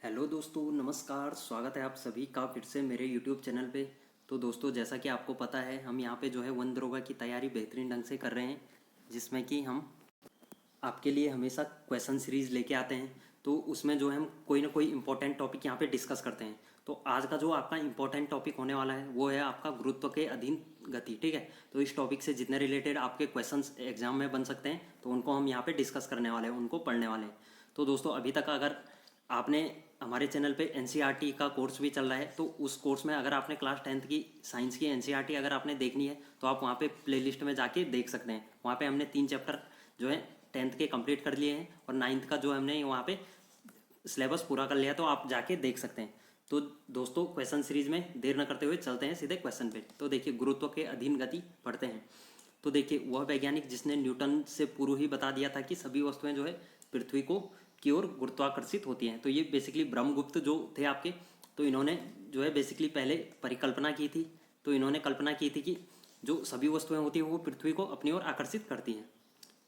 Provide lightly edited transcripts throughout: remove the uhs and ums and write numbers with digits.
Hello दोस्तों, नमस्कार। स्वागत है आप सभी का फिर से मेरे यूट्यूब चैनल पे। तो दोस्तों, जैसा कि आपको पता है, हम यहाँ पे जो है वन दरोगा की तैयारी बेहतरीन ढंग से कर रहे हैं, जिसमें कि हम आपके लिए हमेशा क्वेश्चन सीरीज़ लेके आते हैं। तो उसमें जो है हम कोई ना कोई इंपॉर्टेंट टॉपिक यहाँ पे डिस्कस करते हैं। तो आज का जो आपका इंपॉर्टेंट टॉपिक होने वाला है वो है आपका गुरुत्व के अधीन गति। ठीक है, तो इस टॉपिक से जितने रिलेटेड आपके क्वेश्चंस एग्जाम में बन सकते हैं तो उनको हम यहाँ पे डिस्कस करने वाले हैं, उनको पढ़ने वाले हैं। तो दोस्तों, अभी तक अगर आपने हमारे चैनल पे एनसीईआरटी का कोर्स भी चल रहा है, तो उस कोर्स में अगर आपने क्लास 10th की साइंस की एनसीईआरटी अगर आपने देखनी है तो आप वहाँ पे प्लेलिस्ट में जाके देख सकते हैं। वहाँ पे हमने 3 चैप्टर जो है 10th के कंप्लीट कर लिए हैं और 9th का जो हमने वहाँ पे सिलेबस पूरा कर लिया, तो आप जाके देख सकते हैं। तो दोस्तों, क्वेश्चन सीरीज में देर न करते हुए चलते हैं सीधे क्वेश्चन पे। तो देखिए, गुरुत्व के अधीन गति पढ़ते हैं। तो देखिए, वह वैज्ञानिक जिसने न्यूटन से पूर्व ही बता दिया था कि सभी वस्तुएं जो है पृथ्वी को की ओर गुरुत्वाकर्षित होती हैं। तो ये बेसिकली ब्रह्मगुप्त जो थे आपके, तो इन्होंने जो है बेसिकली पहले परिकल्पना की थी। तो इन्होंने कल्पना की थी कि जो सभी वस्तुएं होती हैं वो पृथ्वी को अपनी ओर आकर्षित करती हैं।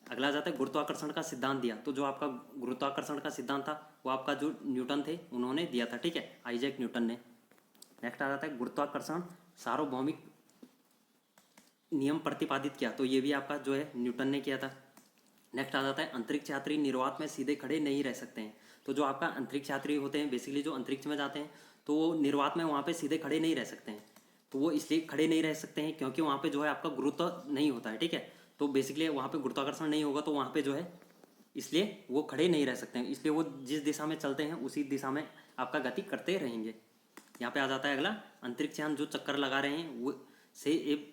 अगला जाता है गुरुत्वाकर्षण का सिद्धांत दिया। तो जो आपका गुरुत्वाकर्षण का सिद्धांत था वो आपका जो न्यूटन थे उन्होंने दिया था। ठीक है, आइजैक न्यूटन ने। नेक्स्ट आ जाता है गुरुत्वाकर्षण सार्वभौमिक नियम प्रतिपादित किया। तो ये भी आपका जो है न्यूटन ने किया था। नेक्स्ट आ जाता है अंतरिक्ष यात्री निर्वात में सीधे खड़े नहीं रह सकते हैं। तो जो आपका अंतरिक्ष यात्री होते हैं, बेसिकली जो अंतरिक्ष में जाते हैं, तो वो निर्वात में वहाँ पे सीधे खड़े नहीं रह सकते हैं। तो वो इसलिए खड़े नहीं रह सकते हैं क्योंकि वहाँ पे जो है आपका गुरुत्व नहीं होता है। ठीक है, तो बेसिकली वहाँ पे गुरुत्वाकर्षण नहीं होगा, तो वहाँ पे जो है इसलिए वो खड़े नहीं रह सकते हैं। इसलिए वो जिस दिशा में चलते हैं उसी दिशा में आपका गति करते रहेंगे। यहाँ पे आ जाता है अगला, अंतरिक्ष यान जो चक्कर लगा रहे हैं वो से एक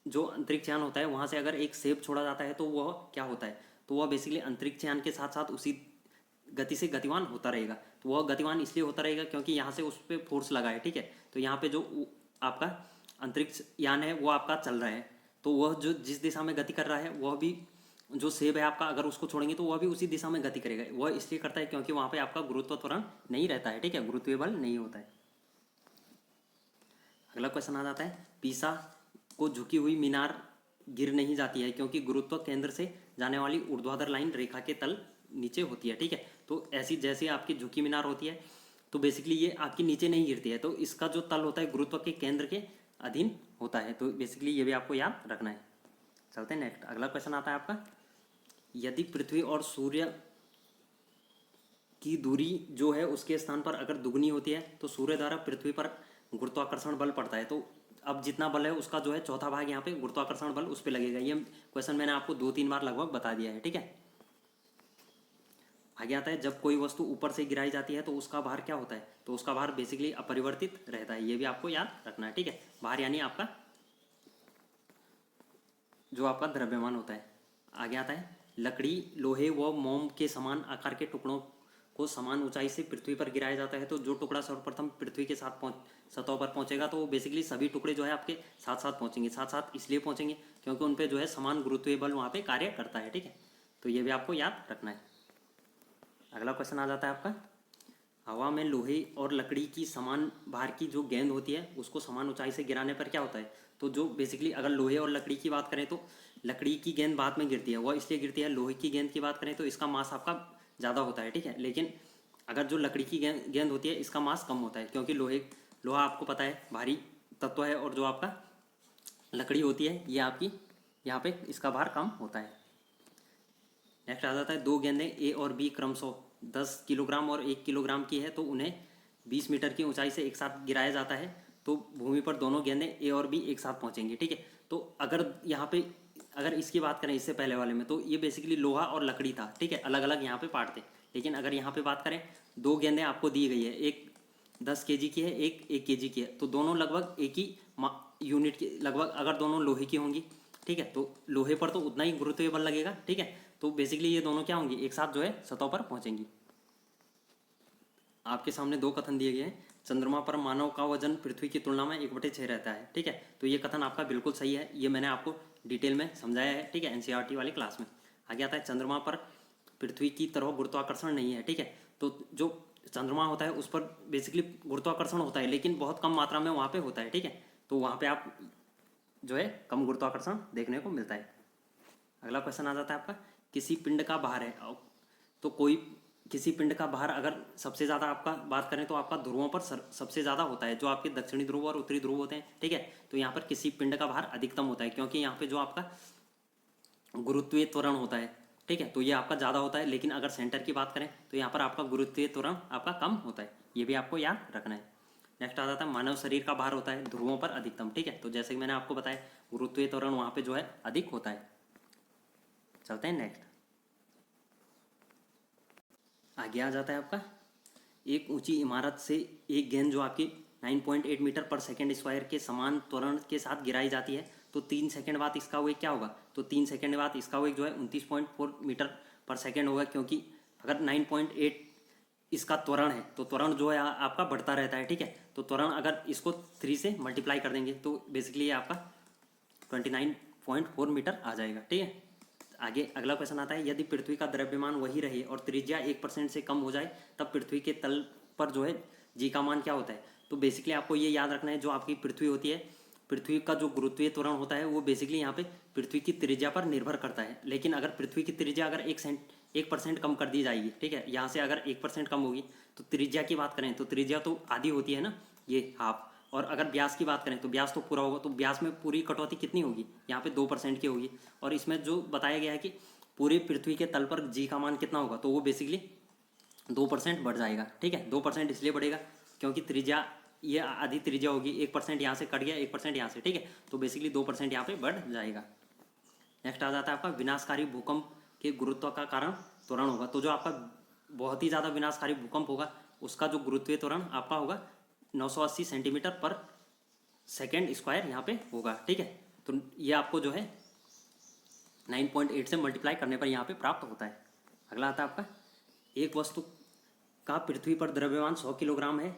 जो अंतरिक्ष यान होता है वहाँ से अगर एक सेब छोड़ा जाता है तो वह क्या होता है, तो वह बेसिकली अंतरिक्ष यान के साथ साथ उसी गति से गतिवान होता रहेगा। तो वह गतिवान इसलिए होता रहेगा क्योंकि यहाँ से उस पर फोर्स लगा है। ठीक है, तो यहाँ पे जो आपका अंतरिक्ष यान है वो आपका चल रहा है, तो वह जो जिस दिशा में गति कर रहा है वह भी जो सेब है आपका, अगर उसको छोड़ेंगे तो वह भी उसी दिशा में गति करेगा। वह इसलिए करता है क्योंकि वहाँ पे आपका गुरुत्व त्वरण नहीं रहता है। ठीक है, गुरुत्वीय बल नहीं होता है। अगला क्वेश्चन आ जाता है, पीसा को झुकी हुई मीनार गिर नहीं जाती है क्योंकि गुरुत्व केंद्र से जाने वाली ऊर्ध्वाधर लाइन रेखा के तल नीचे होती है। ठीक है, तो ऐसी जैसे आपकी झुकी मीनार होती है तो बेसिकली ये आपकी नीचे नहीं गिरती है, तो इसका जो तल होता है गुरुत्व के केंद्र के अधीन होता है। तो बेसिकली ये भी आपको याद रखना है। चलते हैं नेक्स्ट। अगला क्वेश्चन आता है आपका, यदि पृथ्वी और सूर्य की दूरी जो है उसके स्थान पर अगर दुगनी होती है तो सूर्य द्वारा पृथ्वी पर गुरुत्वाकर्षण बल पड़ता है। तो अब जितना बल है उसका जो है चौथा भाग यहाँ पे गुरुत्वाकर्षण बल उस पर लगेगा। ये क्वेश्चन मैंने आपको 2-3 बार लगभग बता दिया है। ठीक है, आगे आता है, जब कोई वस्तु ऊपर से गिराई जाती है तो उसका भार क्या होता है, तो उसका भार बेसिकली अपरिवर्तित रहता है। ये भी आपको याद रखना है। ठीक है, भार यानी आपका जो आपका द्रव्यमान होता है। आगे आता है, लकड़ी लोहे व मोम के समान आकार के टुकड़ों को समान ऊंचाई से पृथ्वी पर गिराया जाता है। तो जो टुकड़ा सर्वप्रथम पृथ्वी के साथ सतह पर पहुंचेगा तो बेसिकली सभी टुकड़े जो है आपके साथ साथ पहुंचेंगे। साथ साथ इसलिए पहुंचेंगे क्योंकि उन पे जो है समान गुरुत्वीय बल वहाँ पे कार्य करता है। ठीक है, तो ये भी आपको याद रखना है। अगला क्वेश्चन आ जाता है आपका, हवा में लोहे और लकड़ी की समान भार की जो गेंद होती है उसको समान ऊंचाई से गिराने पर क्या होता है। तो जो बेसिकली अगर लोहे और लकड़ी की बात करें तो लकड़ी की गेंद बाद में गिरती है, वह इसलिए गिरती है। लोहे की गेंद की बात करें तो इसका मास आपका ज़्यादा होता है। ठीक है, लेकिन अगर जो लकड़ी की गेंद होती है इसका मास कम होता है क्योंकि लोहा आपको पता है भारी तत्व है, और जो आपका लकड़ी होती है ये आपकी यहाँ पे इसका भार कम होता है। नेक्स्ट आ जाता है, दो गेंदें ए और बी क्रमशः 10 किलोग्राम और 1 किलोग्राम की है तो उन्हें 20 मीटर की ऊंचाई से एक साथ गिराया जाता है। तो भूमि पर दोनों गेंदें ए और बी एक साथ पहुंचेंगी। ठीक है, तो अगर यहाँ पे अगर इसकी बात करें इससे पहले वाले में तो ये बेसिकली लोहा और लकड़ी था। ठीक है, अलग अलग यहाँ पे पार्ट थे। लेकिन अगर यहाँ पे बात करें, दो गेंदें आपको दी गई है, एक 10 केजी की है, एक 1 केजी की है, तो दोनों लगभग एक ही यूनिट की लगभग अगर दोनों लोहे की होंगी। ठीक है, तो लोहे पर तो उतना ही गुरुत्वीय बल लगेगा। ठीक है, तो बेसिकली ये दोनों क्या होंगी, एक साथ जो है सतह पर पहुंचेंगी। आपके सामने दो कथन दिए गए हैं, चंद्रमा पर मानव का वजन पृथ्वी की तुलना में 1/6 रहता है। ठीक है, तो ये कथन आपका बिल्कुल सही है, ये मैंने आपको डिटेल में समझाया है। ठीक है, एनसीईआरटी वाली क्लास में। आगे आता है, चंद्रमा पर पृथ्वी की तरह गुरुत्वाकर्षण नहीं है। ठीक है, तो जो चंद्रमा होता है उस पर बेसिकली गुरुत्वाकर्षण होता है लेकिन बहुत कम मात्रा में वहाँ पे होता है। ठीक है, तो वहाँ पे आप जो है कम गुरुत्वाकर्षण देखने को मिलता है। अगला क्वेश्चन आ जाता है आपका, किसी पिंड का भार है तो कोई किसी पिंड का भार अगर सबसे ज़्यादा आपका बात करें तो आपका ध्रुवों पर सबसे ज़्यादा होता है, जो आपके दक्षिणी ध्रुव और उत्तरी ध्रुव होते हैं, ठीक है। तो यहाँ पर किसी पिंड का भार अधिकतम होता है, क्योंकि यहाँ पे जो आपका गुरुत्वीय त्वरण होता है, ठीक है, तो ये आपका ज़्यादा होता है। लेकिन अगर सेंटर की बात करें तो यहाँ पर आपका गुरुत्वीय त्वरण आपका कम होता है, ये भी आपको याद रखना है। नेक्स्ट आ जाता है मानव शरीर का भार होता है ध्रुवों पर अधिकतम, ठीक है। तो जैसे कि मैंने आपको बताया गुरुत्वीय त्वरण वहाँ पे जो है अधिक होता है। चलते हैं नेक्स्ट। आगे आ जाता है आपका एक ऊंची इमारत से एक गेंद जो आपकी 9.8 मीटर पर सेकेंड स्क्वायर के समान त्वरण के साथ गिराई जाती है, तो 3 सेकंड बाद इसका वेग क्या होगा? तो 3 सेकंड बाद इसका वेग जो है 29.4 मीटर पर सेकेंड होगा, क्योंकि अगर 9.8 इसका त्वरण है तो त्वरण जो है आपका बढ़ता रहता है, ठीक है। तो त्वरण अगर इसको 3 से मल्टीप्लाई कर देंगे तो बेसिकली ये आपका 29.4 मीटर आ जाएगा, ठीक है। आगे अगला क्वेश्चन आता है, यदि पृथ्वी का द्रव्यमान वही रहे और त्रिज्या 1% से कम हो जाए तब पृथ्वी के तल पर जो है जी का मान क्या होता है? तो बेसिकली आपको ये याद रखना है, जो आपकी पृथ्वी होती है, पृथ्वी का जो गुरुत्वीय त्वरण होता है वो बेसिकली यहाँ पे पृथ्वी की त्रिज्या पर निर्भर करता है। लेकिन अगर पृथ्वी की त्रिज्या अगर 1% कम कर दी जाएगी, ठीक है, यहाँ से अगर 1% कम होगी तो त्रिज्या की बात करें तो त्रिज्या तो आधी होती है ना, ये हाफ। और अगर ब्यास की बात करें तो ब्यास तो पूरा होगा, तो ब्यास में पूरी कटौती कितनी होगी? यहाँ पे 2% की होगी। और इसमें जो बताया गया है कि पूरी पृथ्वी के तल पर जी का मान कितना होगा, तो वो बेसिकली 2% बढ़ जाएगा, ठीक है। 2% इसलिए बढ़ेगा क्योंकि त्रिज्या ये आधी त्रिज्या होगी, 1% यहाँ से कट गया, 1% यहाँ से, ठीक है। तो बेसिकली 2% यहाँ पे बढ़ जाएगा। नेक्स्ट आ जाता है आपका विनाशकारी भूकंप के गुरुत्व का कारण त्वरण होगा। तो जो आपका बहुत ही ज़्यादा विनाशकारी भूकंप होगा उसका जो गुरुत्वीय त्वरण आपका होगा 980 सेंटीमीटर पर सेकेंड स्क्वायर यहाँ पे होगा, ठीक है। तो ये आपको जो है 9.8 से मल्टीप्लाई करने पर यहाँ पे प्राप्त होता है। अगला आता है आपका एक वस्तु का पृथ्वी पर द्रव्यमान 100 किलोग्राम है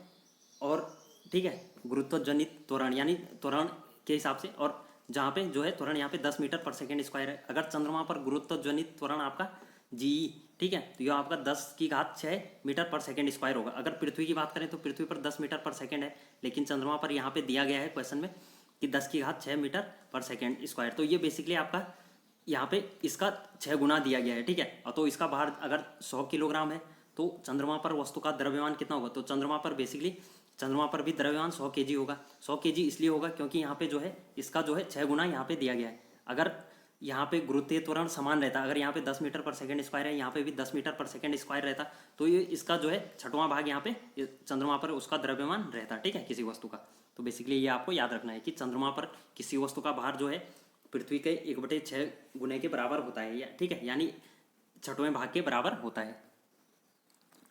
और, ठीक है, गुरुत्वजनित त्वरण यानी त्वरण के हिसाब से, और जहाँ पे जो है त्वरण यहाँ पे 10 मीटर पर सेकेंड स्क्वायर है। अगर चंद्रमा पर गुरुत्वजनित त्वरण आपका जी, ठीक है, तो यह आपका 10⁶ मीटर पर सेकेंड स्क्वायर होगा। अगर पृथ्वी की बात करें तो पृथ्वी पर 10 मीटर पर सेकेंड है, लेकिन चंद्रमा पर यहाँ पे दिया गया है क्वेश्चन में कि 10⁶ मीटर पर सेकेंड स्क्वायर। तो ये बेसिकली आपका यहाँ पे इसका 6 गुना दिया गया है, ठीक है। तो इसका भार अगर 100 किलोग्राम है तो चंद्रमा पर वस्तु का द्रव्यमान कितना होगा? तो चंद्रमा पर बेसिकली चंद्रमा पर भी द्रव्यमान 100 केजी होगा। 100 केजी इसलिए होगा क्योंकि यहाँ पे जो है इसका जो है 6 गुना यहाँ पे दिया गया है। अगर यहाँ पे गुरुत्वीय त्वरण समान रहता, अगर यहाँ पे 10 मीटर पर सेकेंड स्क्वायर है, यहाँ पे भी 10 मीटर पर सेकेंड स्क्वायर रहता, तो ये इसका जो है 6वां भाग यहाँ पे चंद्रमा पर उसका द्रव्यमान रहता, ठीक है, किसी वस्तु का। तो बेसिकली ये आपको याद रखना है कि चंद्रमा पर किसी वस्तु का भार जो है पृथ्वी के 1/6 गुने के बराबर होता है, ठीक है, यानी 6वें भाग के बराबर होता है।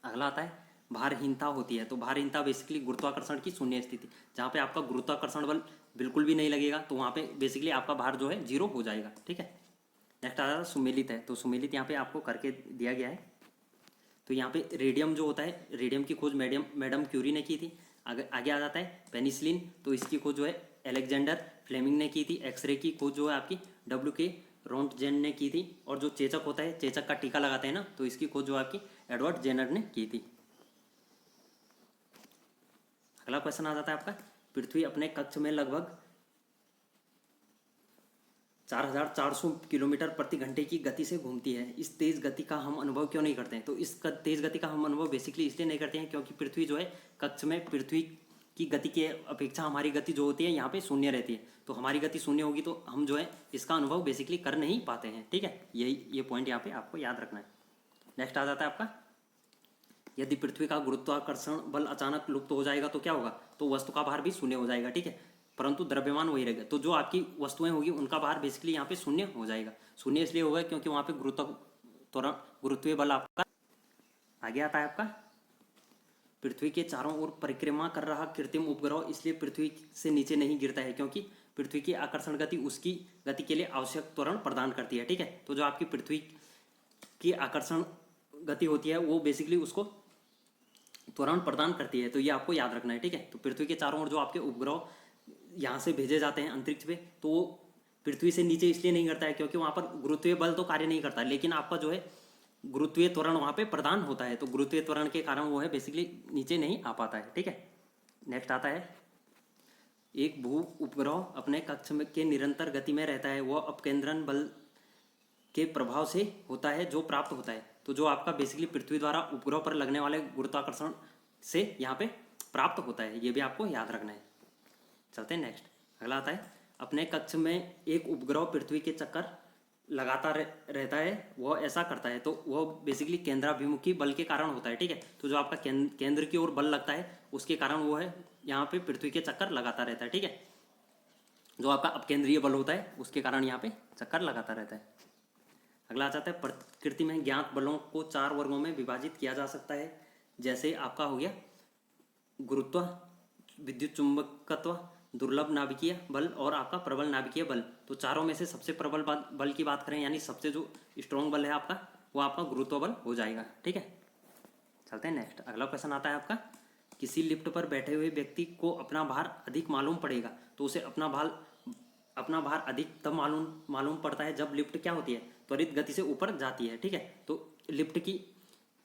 अगला आता है भारहीनता होती है। तो भारहीनता बेसिकली गुरुत्वाकर्षण की शून्य स्थिति, जहाँ पे आपका गुरुत्वाकर्षण बल बिल्कुल भी नहीं लगेगा, तो वहाँ पे बेसिकली आपका भार जो है 0 हो जाएगा, ठीक है। नेक्स्ट आ जाता है सुमेलित है। तो सुमेलित यहाँ पे आपको करके दिया गया है। तो यहाँ पे रेडियम जो होता है, रेडियम की खोज मैडम क्यूरी ने की थी। आगे आ जाता है पेनिसिलिन, तो इसकी खोज जो है अलेक्जेंडर फ्लेमिंग ने की थी। एक्सरे की खोज जो है आपकी WK रोंटजेन ने की थी। और जो चेचक होता है, चेचक का टीका लगाते हैं ना, तो इसकी खोज जो आपकी एडवर्ड जेनर ने की थी। अगला क्वेश्चन आ जाता है आपका पृथ्वी अपने कक्ष में लगभग 4400 किलोमीटर प्रति घंटे की गति से घूमती है। इस तेज गति का हम अनुभव क्यों नहीं करते हैं? तो इस तेज गति का हम अनुभव बेसिकली इसलिए नहीं करते हैं क्योंकि पृथ्वी जो है कक्ष में पृथ्वी की गति की अपेक्षा हमारी गति जो होती है यहाँ पे शून्य रहती है। तो हमारी गति शून्य होगी तो हम जो है इसका अनुभव बेसिकली कर नहीं पाते हैं, ठीक है। ये पॉइंट यहाँ पे आपको याद रखना है। नेक्स्ट आ जाता है आपका यदि पृथ्वी का गुरुत्वाकर्षण बल अचानक लुप्त हो जाएगा तो क्या होगा? तो वस्तु का भार भी शून्य हो जाएगा, ठीक है, परंतु द्रव्यमान वही रहेगा। तो जो आपकी वस्तुएं होगी उनका भार बेसिकली यहाँ पे शून्य हो जाएगा। शून्य इसलिए होगा क्योंकि वहाँ पे गुरुत्वीय बल आपका। आगे आता है आपका पृथ्वी के चारों ओर परिक्रमा कर रहा कृत्रिम उपग्रह इसलिए पृथ्वी से नीचे नहीं गिरता है क्योंकि पृथ्वी की आकर्षण गति उसकी गति के लिए आवश्यक त्वरण प्रदान करती है, ठीक है। तो जो आपकी पृथ्वी की आकर्षण गति होती है वो बेसिकली उसको त्वरण प्रदान करती है। तो ये आपको याद रखना है, ठीक है। तो पृथ्वी के चारों ओर जो आपके उपग्रह यहाँ से भेजे जाते हैं अंतरिक्ष पे, तो वो पृथ्वी से नीचे इसलिए नहीं करता है क्योंकि वहाँ पर गुरुत्वीय बल तो कार्य नहीं करता, लेकिन आपका जो है गुरुत्वीय त्वरण वहाँ पे प्रदान होता है। तो गुरुत्वीय त्वरण के कारण वो है बेसिकली नीचे नहीं आ पाता है, ठीक है। नेक्स्ट आता है एक भू उपग्रह अपने कक्ष में के निरंतर गति में रहता है, वह अपकेंद्रन बल के प्रभाव से होता है जो प्राप्त होता है। तो जो आपका बेसिकली पृथ्वी द्वारा उपग्रह पर लगने वाले गुरुत्वाकर्षण से यहाँ पे प्राप्त होता है, ये भी आपको याद रखना है। चलते हैं नेक्स्ट। अगला आता है, अपने कक्ष में एक उपग्रह पृथ्वी के चक्कर लगाता रहता है, वह ऐसा करता है तो वह बेसिकली केंद्राभिमुखी बल के कारण होता है। ठीक है, तो जो आपका केंद्र की ओर बल लगता है उसके कारण वो है यहाँ पे पृथ्वी के चक्कर लगाता रहता है। ठीक है, जो आपका अपकेंद्रीय बल होता है उसके कारण यहाँ पे चक्कर लगाता रहता है। अगला आ जाता है, प्रकृति में ज्ञात बलों को 4 वर्गों में विभाजित किया जा सकता है। जैसे आपका हो गया गुरुत्व, विद्युत चुंबकत्व, दुर्लभ नाभिकीय बल और आपका प्रबल नाभिकीय बल। तो चारों में से सबसे प्रबल बल की बात करें, यानी सबसे जो स्ट्रॉन्ग बल है आपका, वो आपका गुरुत्व बल हो जाएगा। ठीक है, चलते हैं नेक्स्ट। अगला क्वेश्चन आता है आपका, किसी लिफ्ट पर बैठे हुए व्यक्ति को अपना भार अधिक मालूम पड़ेगा, तो उसे अपना भार अधिक तब मालूम पड़ता है जब लिफ्ट क्या होती है, त्वरित गति से ऊपर जाती है। ठीक है, तो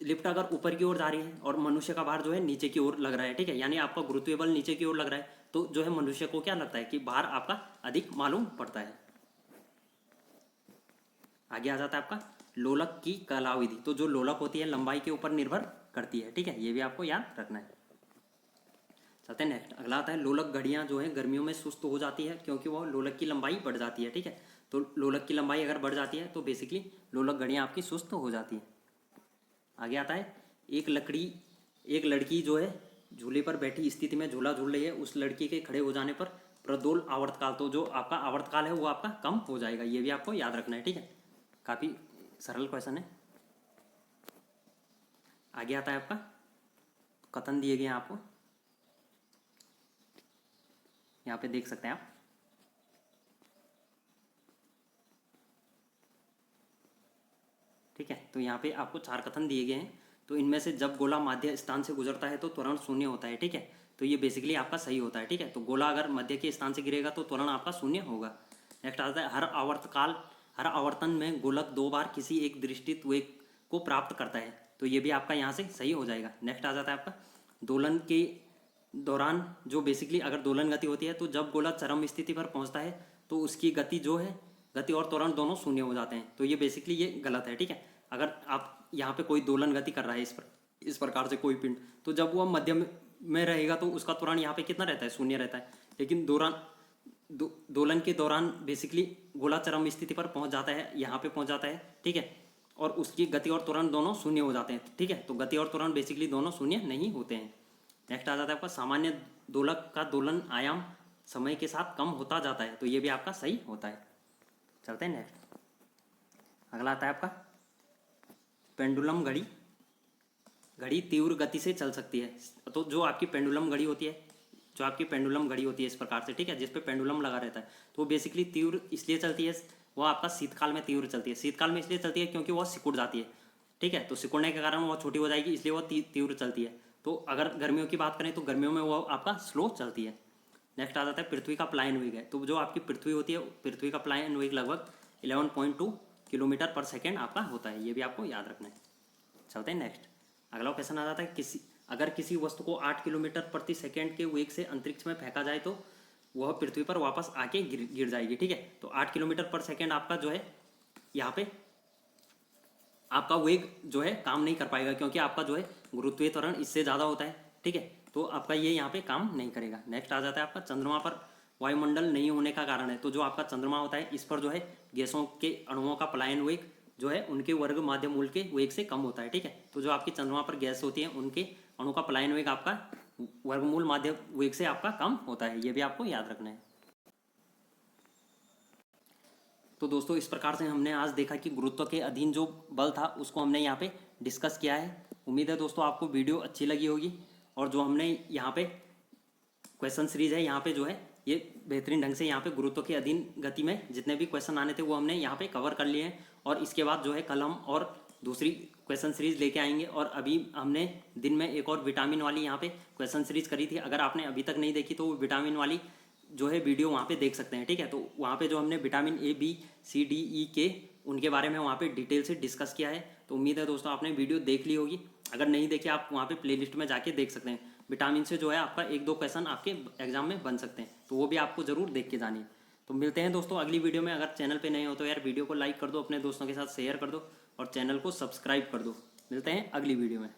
लिफ्ट अगर ऊपर की ओर जा रही है और मनुष्य का भार जो है नीचे की ओर लग रहा है, ठीक है, यानी आपका गुरुत्वीय बल नीचे की ओर लग रहा है, तो जो है मनुष्य को क्या लगता है कि भार आपका अधिक मालूम पड़ता है। आगे आ जाता है आपका लोलक की कलाविधि। तो जो लोलक होती है लंबाई के ऊपर निर्भर करती है। ठीक है, ये भी आपको याद रखना है। चलते हैं नेक्स्ट। अगला आता है, लोलक घड़ियां जो है गर्मियों में सुस्त हो जाती है क्योंकि वह लोलक की लंबाई बढ़ जाती है। ठीक है, तो लोलक की लंबाई अगर बढ़ जाती है तो बेसिकली लोलक घड़ियां आपकी सुस्त हो जाती है। आगे आता है, एक लड़की जो है झूले पर बैठी स्थिति में झूला झूल रही है, उस लड़की के खड़े हो जाने पर प्रदोल आवर्तकाल, तो जो आपका आवर्तकाल है वो आपका कम हो जाएगा। ये भी आपको याद रखना है। ठीक है, काफ़ी सरल क्वेश्चन है। आगे आता है आपका, कथन दिए गए हैं आपको, यहाँ पे देख सकते हैं आप। ठीक है, तो यहाँ पे आपको 4 कथन दिए गए हैं। तो इनमें से जब गोला माध्य स्थान से गुजरता है तो त्वरण शून्य होता है। ठीक है, तो ये बेसिकली आपका सही होता है। ठीक है, तो गोला अगर मध्य के स्थान से गिरेगा तो त्वरण आपका शून्य होगा। नेक्स्ट आता है, हर आवर्तन में गोलक 2 बार किसी एक दृष्टित वेग को प्राप्त करता है, तो ये भी आपका यहाँ से सही हो जाएगा। नेक्स्ट आ जाता है आपका, दोलन के दौरान जो बेसिकली अगर दोलन गति होती है तो जब गोला चरम स्थिति पर पहुंचता है तो उसकी गति जो है, गति और त्वरण दोनों शून्य हो जाते हैं, तो ये बेसिकली ये गलत है। ठीक है, अगर आप यहाँ पे कोई दोलन गति कर रहा है इस प्रकार से कोई पिंड, तो जब वह मध्यम में रहेगा तो उसका त्वरण यहाँ पे कितना रहता है, शून्य रहता है। लेकिन दोलन के दौरान बेसिकली गोला चरम स्थिति पर पहुंच जाता है, यहाँ पे पहुंच जाता है। ठीक है, और उसकी गति और त्वरण दोनों शून्य हो जाते हैं। ठीक है, तो गति और त्वरण बेसिकली दोनों शून्य नहीं होते हैं। नेक्स्ट आ जाता है आपका, सामान्य दोलक का दोलन आयाम समय के साथ कम होता जाता है, तो ये भी आपका सही होता है। चलते हैं नेक्स्ट। अगला आता है आपका, पेंडुलम घड़ी तीव्र गति से चल सकती है। तो जो आपकी पेंडुलम घड़ी होती है इस प्रकार से, ठीक है, जिस पे पेंडुलम लगा रहता है, तो बेसिकली तीव्र इसलिए चलती है, वो आपका शीतकाल में तीव्र चलती है। शीतकाल में इसलिए चलती है क्योंकि वह सिकुड़ जाती है। ठीक है, तो सिकुड़ने के कारण वह छोटी हो जाएगी, इसलिए वह तीव्र चलती है। तो अगर गर्मियों की बात करें तो गर्मियों में वो आपका स्लो चलती है। नेक्स्ट आ जाता है, पृथ्वी का प्लायन वेग है। तो जो आपकी पृथ्वी होती है, पृथ्वी का प्लायन वेग लगभग 11.2 किलोमीटर पर सेकेंड आपका होता है। ये भी आपको याद रखना है। चलते हैं नेक्स्ट। अगला क्वेश्चन आ जाता है, अगर किसी वस्तु को 8 किलोमीटर प्रति सेकेंड के वेग से अंतरिक्ष में फेंका जाए तो वह पृथ्वी पर वापस आके गिर जाएगी। ठीक है, तो 8 किलोमीटर पर सेकेंड आपका जो है यहाँ पे आपका वेग जो है काम नहीं कर पाएगा, क्योंकि आपका जो है गुरुत्वीय त्वरण इससे ज़्यादा होता है। ठीक है, तो आपका ये यहाँ पे काम नहीं करेगा। नेक्स्ट आ जाता है आपका, चंद्रमा पर वायुमंडल नहीं होने का कारण है। तो जो आपका चंद्रमा होता है इस पर जो है गैसों के अणुओं का पलायन वेग जो है उनके वर्ग माध्य मूल के वेग से कम होता है। ठीक है, तो जो आपकी चंद्रमा पर गैस होती है उनके अणु का पलायन वेग आपका वर्गमूल माध्य वेग से आपका कम होता है। ये भी आपको याद रखना है। तो दोस्तों इस प्रकार से हमने आज देखा कि गुरुत्व के अधीन जो बल था उसको हमने यहाँ पे डिस्कस किया है। उम्मीद है दोस्तों आपको वीडियो अच्छी लगी होगी, और जो हमने यहाँ पे क्वेश्चन सीरीज है यहाँ पे जो है ये बेहतरीन ढंग से यहाँ पे गुरुत्व के अधीन गति में जितने भी क्वेश्चन आने थे वो हमने यहाँ पे कवर कर लिए हैं। और इसके बाद जो है कल हम और दूसरी क्वेश्चन सीरीज लेके आएंगे। और अभी हमने दिन में एक और विटामिन वाली यहाँ पे क्वेश्चन सीरीज करी थी, अगर आपने अभी तक नहीं देखी तो वो विटामिन वाली जो है वीडियो वहाँ पे देख सकते हैं। ठीक है, तो वहाँ पे जो हमने vitamin A B C D E के उनके बारे में वहाँ पे डिटेल से डिस्कस किया है। तो उम्मीद है दोस्तों आपने वीडियो देख ली होगी, अगर नहीं देखी आप वहाँ पे प्लेलिस्ट में जाके देख सकते हैं। विटामिन से जो है आपका 1-2 क्वेश्चन आपके एग्जाम में बन सकते हैं, तो वो भी आपको ज़रूर देख के जानी है। तो मिलते हैं दोस्तों अगली वीडियो में। अगर चैनल पे नए हो तो यार वीडियो को लाइक कर दो, अपने दोस्तों के साथ शेयर कर दो, और चैनल को सब्सक्राइब कर दो। मिलते हैं अगली वीडियो में।